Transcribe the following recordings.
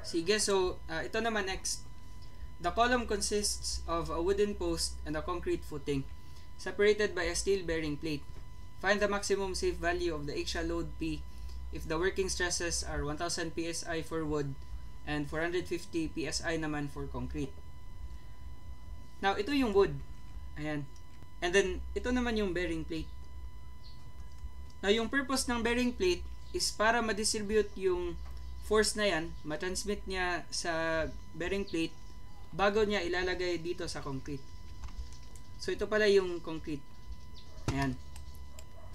Sige, so ito naman next. The column consists of a wooden post and a concrete footing, separated by a steel bearing plate. Find the maximum safe value of the axial load P if the working stresses are 1000 psi for wood and 450 psi naman for concrete. Now, ito yung wood. Ayan. And then, ito naman yung bearing plate. Now, yung purpose ng bearing plate is para ma-distribute yung force na yan, ma-transmit niya sa bearing plate bago niya ilalagay dito sa concrete. So, ito pala yung concrete. Ayan.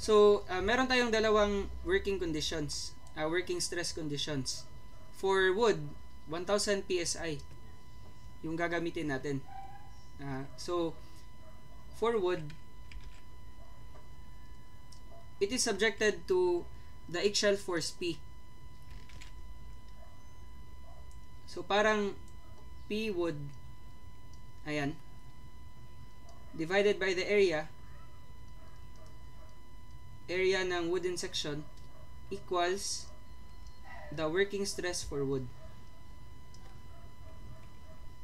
So, meron tayong dalawang working conditions, working stress conditions. For wood, 1000 psi yung gagamitin natin. So, for wood, it is subjected to the axial force P. So, parang P wood, ayan, divided by the area ng wooden section equals the working stress for wood.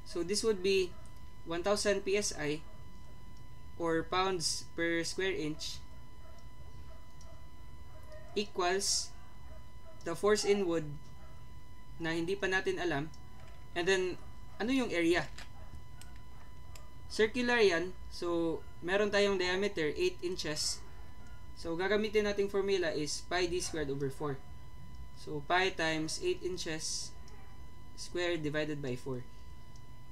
So, this would be 1000 psi or pounds per square inch equals the force in wood na hindi pa natin alam, and then ano yung area? Circular yan, so meron tayong diameter 8 inches, so gagamitin nating formula is pi d squared over 4. So pi times 8 inches squared divided by 4,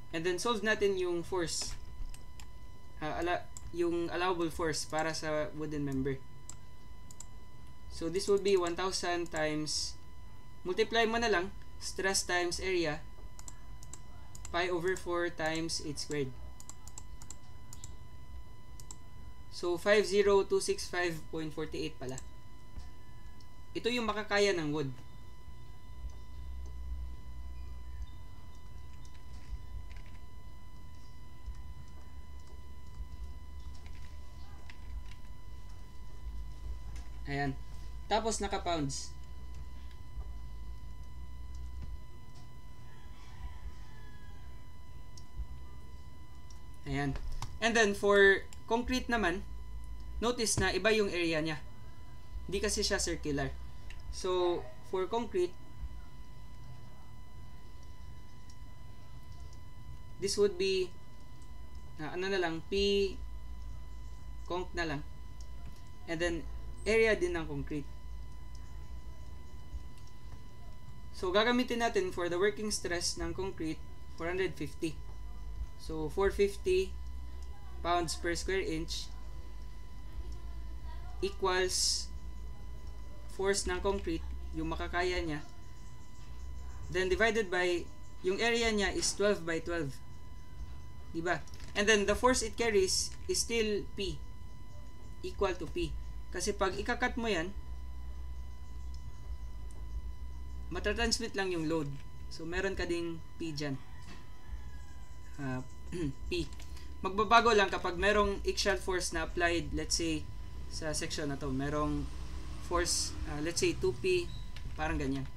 and then solve natin yung force, yung allowable force para sa wooden member. So this will be 1000 times, multiply mo na lang, stress times area, pi over 4 times 8 squared. So 50265.48 pala. Ito yung makakaya ng wood. Ayan. Tapos naka-pounds. Ayan. And then for concrete naman, notice na iba yung area niya. Hindi kasi siya circular. So for concrete, this would be ano na lang, P conc na lang. And then area din ng concrete. So gagamitin natin for the working stress ng concrete 450. So 450 pounds per square inch equals force ng concrete, yung makakaya niya, then divided by yung area niya is 12 by 12, diba? And then the force it carries is still P, equal to P, kasi pag ikakat mo yan, matatransmit lang yung load, so meron ka ding P dyan, P. Magbabago lang kapag merong axial force na applied, let's say sa section na to, merong force, let's say 2P, parang ganyan.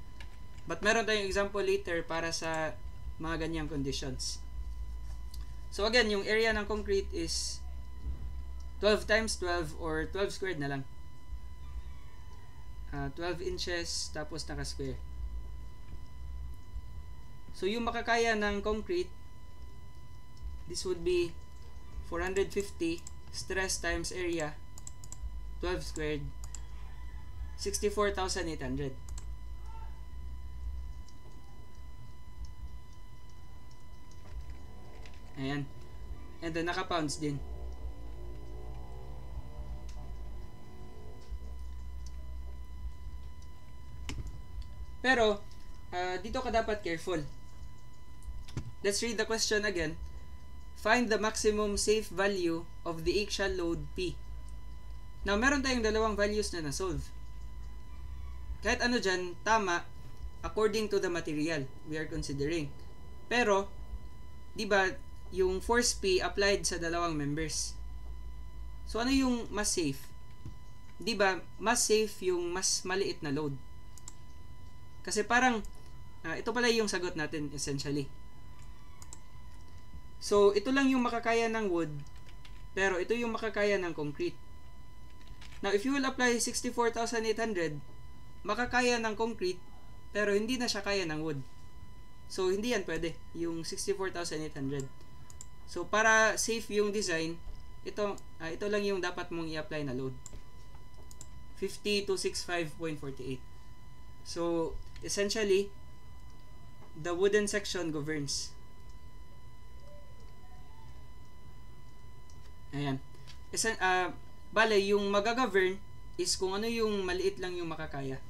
But meron tayong example later para sa mga ganyang conditions. So again, yung area ng concrete is 12 times 12 or 12 squared na lang. 12 inches tapos naka-square. So yung makakaya ng concrete, this would be 450 stress times area 12 squared, 64,800. Ayan. And then naka-pounds din. Pero dito ka dapat careful. Let's read the question again. Find the maximum safe value of the axial load P. Now, meron tayong dalawang values na na-solve. Kahit ano dyan, tama, according to the material we are considering. Pero, di ba, yung force P applied sa dalawang members. So, ano yung mas safe? Di ba, mas safe yung mas maliit na load. Kasi parang, ito pala yung sagot natin essentially. So, ito lang yung makakaya ng wood, pero ito yung makakaya ng concrete. Now, if you will apply 64,800, makakaya ng concrete, pero hindi na siya kaya ng wood. So, hindi yan pwede, yung 64,800. So, para safe yung design, ito lang yung dapat mong i-apply na load. 50,265.48. So, essentially, the wooden section governs. Ayan. Bale, yung magagovern is kung ano yung maliit lang yung makakaya.